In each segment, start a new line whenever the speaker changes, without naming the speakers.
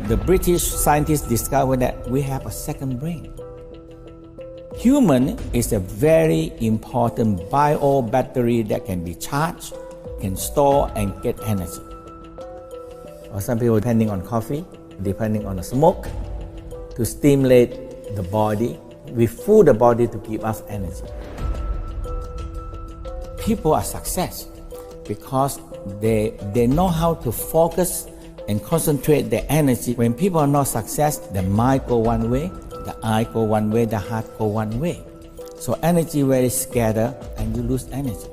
The British scientists discovered that we have a second brain. Human is a very important bio battery that can be charged, can store and get energy. Or some people depending on coffee, depending on the smoke, to stimulate the body. We fool the body to give us energy. People are success because they know how to focus and concentrate their energy. When people are not success, the mind go one way, the eye go one way, the heart go one way. So energy very scattered and you lose energy.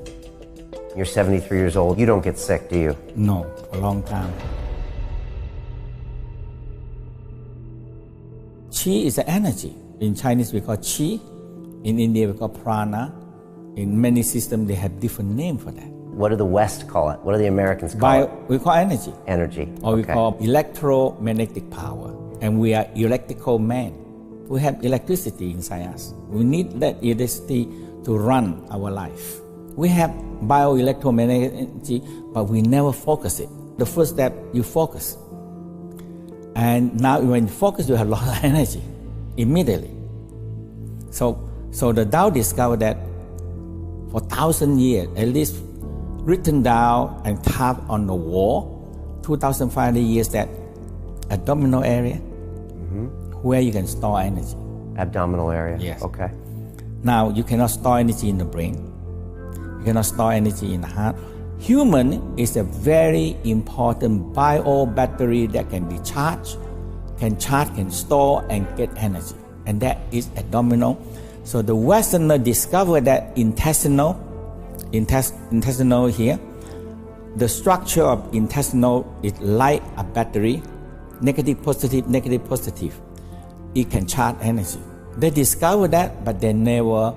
You're 73 years old. You don't get sick, do you?
No, a long time. Qi is the energy. In Chinese we call Qi. In India we call Prana. In many systems they have different names for that.
What do the West call it? What do the Americans call it?
We call energy.
Energy.
Or we call electromagnetic power. And we are electrical man. We have electricity inside us. We need that electricity to run our life. We have bioelectromagnetic energy, but we never focus it. The first step, you focus. And now when you focus, you have a lot of energy immediately. So the Tao discovered that for 1,000 years, at least written down and carved on the wall, 2,500 years, that abdominal area, where you can store energy.
Abdominal area?
Yes.
Okay.
Now, you cannot store energy in the brain. You cannot store energy in the heart. Human is a very important bio battery that can be charged, can store and get energy. And that is abdominal. So the Westerner discovered that intestinal here, the structure of intestinal is like a battery, negative, positive. It can charge energy. They discovered that, but they never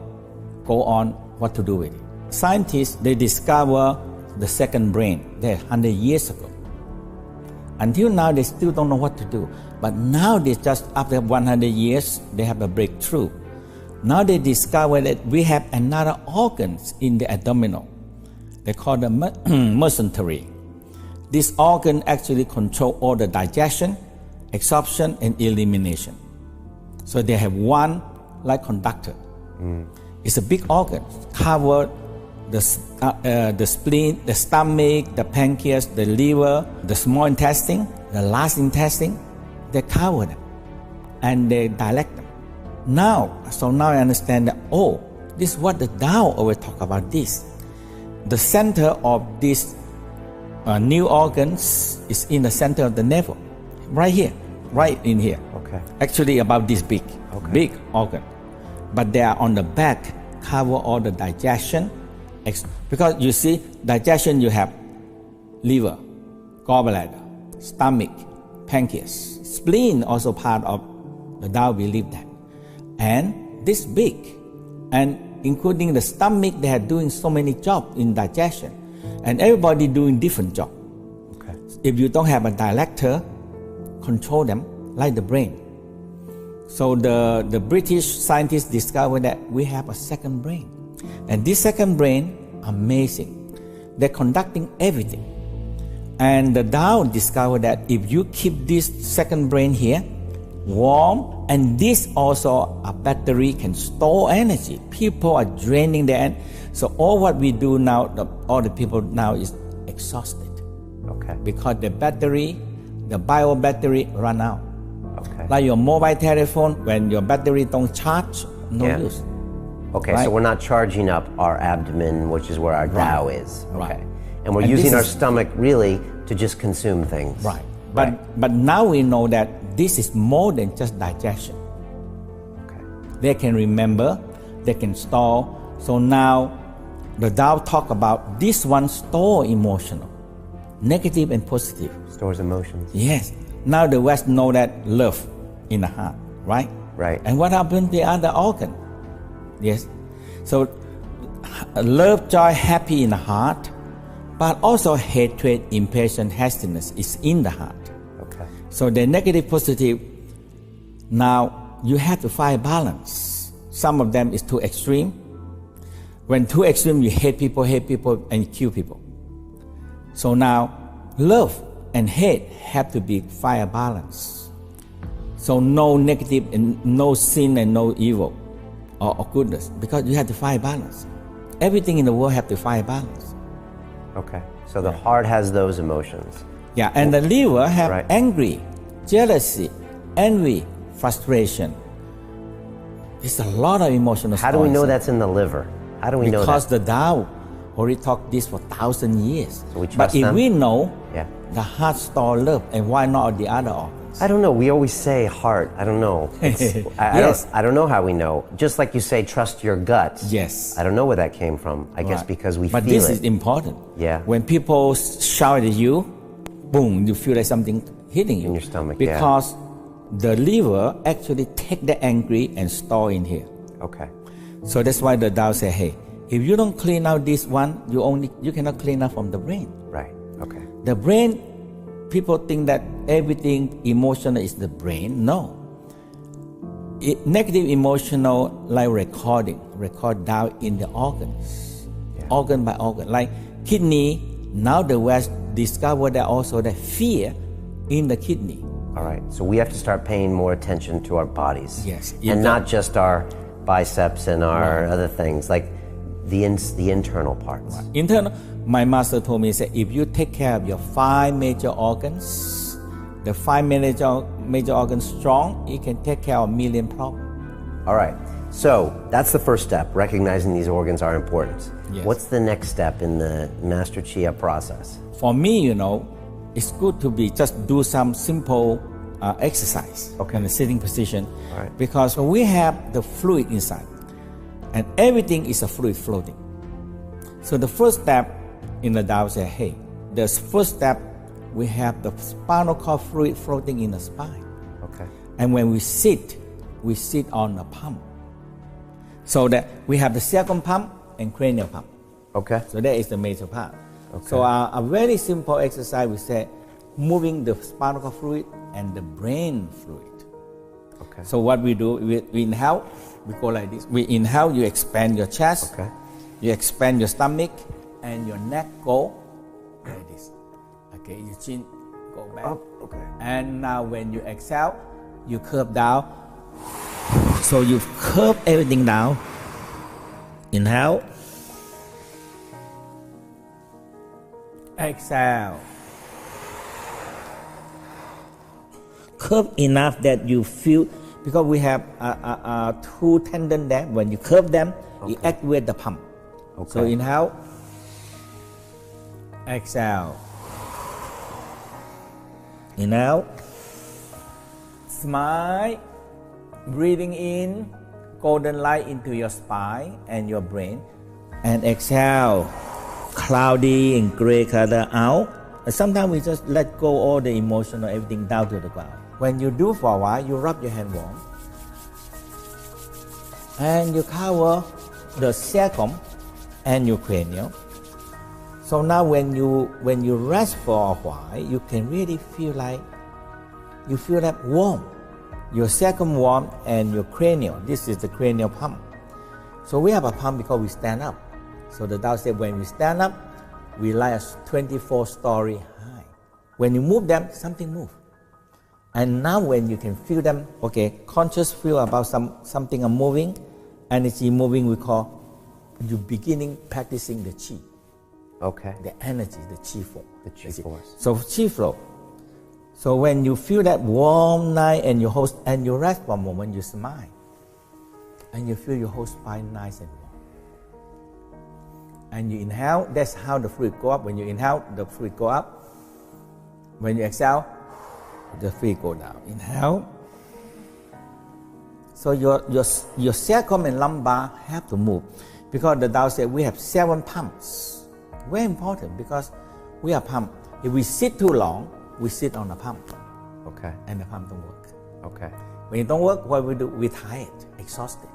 go on what to do with it. Scientists, they discover the second brain there 100 years ago. Until now, they still don't know what to do. But now, they just after 100 years, they have a breakthrough. Now they discover that we have another organs in the abdominal. They call the mesentery. This organ actually control all the digestion, absorption, and elimination. So they have one like conductor. It's a big organ, cover the spleen, the stomach, the pancreas, the liver, the small intestine, the large intestine. They cover them and they dilate them. Now I understand that, this is what the Tao always talk about this. The center of these new organs is in the center of the navel, right here, right in here.
Okay.
Actually about this big, big organ. But they are on the back, cover all the digestion. Because you see, digestion you have liver, gallbladder, stomach, pancreas, spleen also part of the Tao believe that. And this big, and including the stomach, they are doing so many jobs in digestion. And everybody doing different job.
Okay.
If you don't have a director, control them like the brain. So the British scientists discovered that we have a second brain. And this second brain, amazing. They're conducting everything. And the Tao discovered that if you keep this second brain here, warm, and this also a battery can store energy. People are draining their energy. So all what we do now, all the people now is exhausted.
Okay.
Because the battery, the bio battery run out.
Okay.
Like your mobile telephone, when your battery don't charge, no use.
Okay,
right?
So we're not charging up our abdomen, which is where our Tao is. Okay.
Right.
And we're using our stomach really to just consume things.
Right. But now we know that this is more than just digestion.
Okay.
They can remember, they can store. So now the Tao talk about this one store emotional, negative and positive.
Stores emotions.
Yes. Now the West know that love in the heart, right?
Right.
And what happened to the other organ? Yes. So love, joy, happy in the heart, but also hatred, impatience, hastiness is in the heart.
Okay.
So the negative, positive, now you have to find balance. Some of them is too extreme. When too extreme, you hate people, and you kill people. So now love and hate have to be fire balance. So no negative and no sin and no evil or goodness, because you have to find balance. Everything in the world have to find balance.
Okay. So the heart has those emotions.
Yeah, and the liver have
Right.
angry, jealousy, envy, frustration. There's a lot of emotional.
How do we know
stories.
that's in the liver? How do we know
Because
that?
the Tao already taught this for 1,000 years.
So we
but
trust
if
them?
we know
Yeah.
the heart store love, and why not the other organs?
I don't know. We always say heart. I don't know.
Yes.
I don't know how we know. Just like you say, trust your gut.
Yes.
I don't know where that came from. I guess
Right.
because we
But
feel
this
it.
is important.
Yeah.
When people shout at you, boom, you feel like something hitting you
In your stomach, yeah.
because the liver actually take the angry and store in here.
Okay.
So that's why the Tao say, hey, if you don't clean out this one, you cannot clean out from the brain.
Right. Okay.
The brain, people think that everything emotional is the brain. No. Negative emotional like record down in the organs, organ by organ. Like kidney, now the West discovered that also the fear in the kidney.
All right. So we have to start paying more attention to our bodies.
Yes.
And not just our biceps and our other things, like the internal parts.
Internal, my master told me, say, if you take care of your 5 major organs, the 5 major organs strong, it can take care of 1 million problems.
All right. So that's the first step, recognizing these organs are important.
Yes.
What's the next step in the Master Chia process?
For me, it's good to be just do some simple exercise in the sitting position,
Right.
because we have the fluid inside, and everything is a fluid floating. So the first step in the Tao say, hey, the first step we have the spinal cord fluid floating in the spine,
Okay.
and when we sit on a pump, so that we have the sacrum pump and cranial pump.
Okay.
So that is the major part. So a very simple exercise, we say, moving the spinal cord fluid and the brain fluid.
Okay.
So what we do, we inhale, we go like this. We inhale, you expand your chest,
Okay.
you expand your stomach, and your neck go like this. Okay, your chin go back.
Up. Okay.
And now when you exhale, you curve down. So you curve everything down. Inhale. Exhale. Curve enough that you feel, because we have 2 tendons there. When you curve them, you activate the pump.
Okay.
So inhale. Exhale. Inhale. Smile. Breathing in golden light into your spine and your brain. And exhale. Cloudy and gray color out. And sometimes we just let go all the emotional everything down to the ground. When you do for a while, you rub your hand warm. And you cover the sacrum and your cranial. So now when you rest for a while, you can really feel like warm. Your sacrum warm and your cranial. This is the cranial pump. So we have a pump because we stand up. So the Tao said when we stand up, we lie a 24-story high. When you move them, something moves. And now when you can feel them, conscious feel about something moving, energy moving, we call you beginning practicing the Qi.
Okay.
The energy, the Qi flow.
The Qi force.
So Qi flow. So when you feel that warm night and you rest for a moment, you smile. And you feel your whole spine nice and warm. And you inhale, that's how the fluid go up. When you inhale, the fluid go up. When you exhale, the fluid go down. Inhale. So your sacrum and lumbar have to move. Because the Tao said we have 7 pumps. Very important because we are pumped. If we sit too long, we sit on a pump.
Okay.
And the pump don't work.
Okay.
When it don't work, what we do? We're tired, exhausted.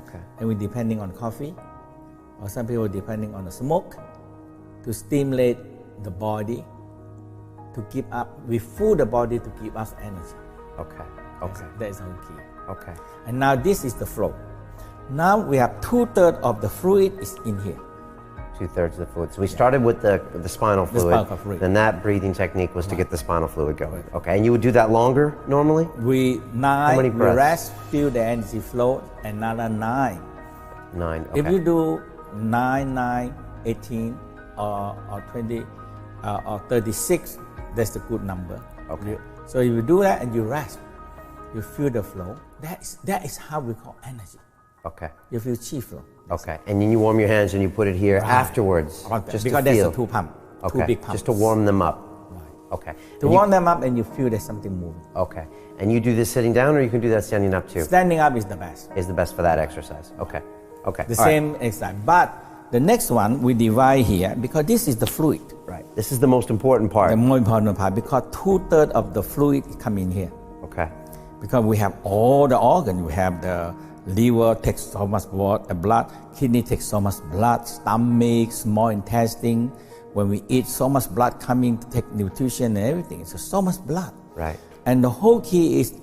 Okay.
And we're depending on coffee, or some people depending on the smoke to stimulate the body to give up. We fool the body to give us energy.
Okay. Okay.
That is our key.
Okay.
And now this is the flow. Now we have 2/3 of the fluid is in here.
2/3 of the fluid. So we started with the spinal fluid.
spinal fluid.
Then that breathing technique was to get the spinal fluid going. Okay, and you would do that longer normally?
We
many
we
breaths?
rest, feel the energy flow, another 9.
9. Okay.
If you do 9, 9, 18, or 20, or 36, that's a good number.
Okay.
So if you do that and you rest, you feel the flow. That is how we call energy.
Okay.
You feel chi flow.
Okay. And then you warm your hands and you put it here afterwards, just
because
to
there's
feel.
a 2 pump,
Okay.
2 big pumps.
Just to warm them up.
Right.
Okay.
To warm them up and you feel there's something moving.
Okay. And you do this sitting down, or you can do that standing up too?
Standing up is the best.
Is the best for that exercise. Okay. Okay.
The
All right.
same exercise. But the next one we divide here because this is the fluid.
Right. This is the most important part.
The more important part because 2/3 of the fluid come in here.
Okay.
Because we have all the organs. We have the liver takes so much blood, kidney takes so much blood, stomach, small intestine. When we eat, so much blood coming to take nutrition and everything. So much blood.
Right.
And the whole key is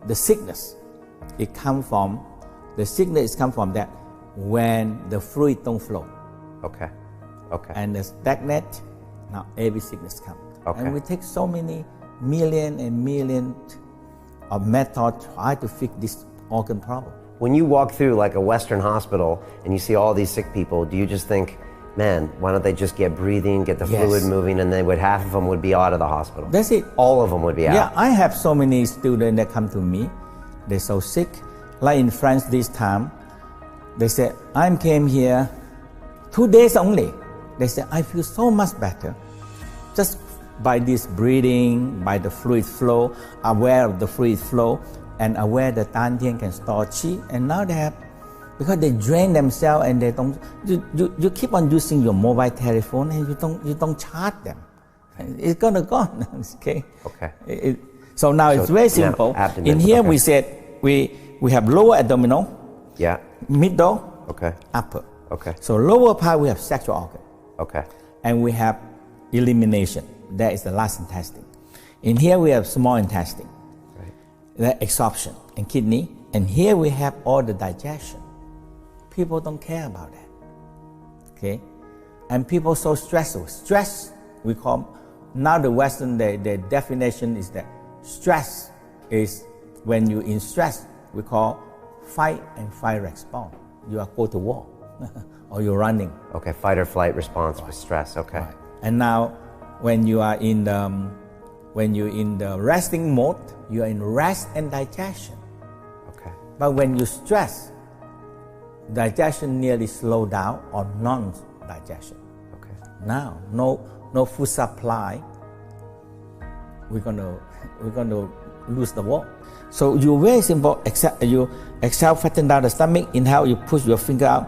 the sickness. The sickness comes from that when the fluid don't flow.
Okay. Okay.
And the stagnant, now every sickness comes.
Okay.
And we take so many million and million of methods try to fix this organ problem.
When you walk through like a Western hospital and you see all these sick people, do you just think, man, why don't they just get breathing, get the
Yes.
fluid moving, and then half of them would be out of the hospital?
That's it.
All of them would be out.
Yeah, I have so many students that come to me. They're so sick. Like in France this time, they said, I came here 2 days only. They said, I feel so much better. Just by this breathing, by the fluid flow, aware of the fluid flow, and aware that Dantian can store chi. And now they have, because they drain themselves and they don't, you keep on using your mobile telephone and you don't charge them. It's gonna gone. Okay.
Okay.
So now it's very simple.
Abdomen,
In here
okay.
we said we have lower abdominal,
Yeah.
middle,
Okay.
upper.
Okay.
So lower part we have sexual organ,
Okay.
and we have elimination. That is the last intestine. In here we have small intestine,
Right.
the absorption and kidney, and here we have all the digestion. People don't care about that. Okay, and people so stressful. Stress we call now the Western the definition is that stress is when you in stress we call fight and flight response. You are go to war or you're running.
Okay. Fight or flight response with stress. Okay.
Right. And now when you are in the resting mode, you are in rest and digestion.
Okay.
But when you stress, digestion nearly slow down or non-digestion.
Okay.
Now, no food supply. We're gonna lose the war. So you very simple. You exhale, fatten down the stomach. Inhale, you push your finger out.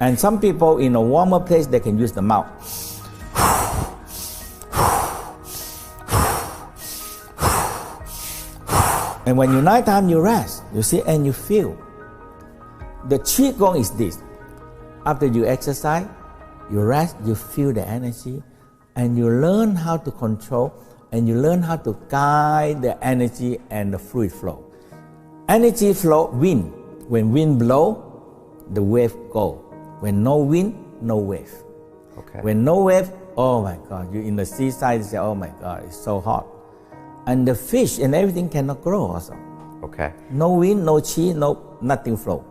And some people in a warmer place, they can use the mouth. And when you nighttime, you rest, you see, and you feel. The qigong is this. After you exercise, you rest, you feel the energy, and you learn how to control, and you learn how to guide the energy and the fluid flow. Energy flow, wind. When wind blow, the wave go. When no wind, no wave.
Okay.
When no wave, oh my God, you in the seaside, you say, oh my God, it's so hot. And the fish and everything cannot grow also.
Okay.
No wind, no chi, nothing flow.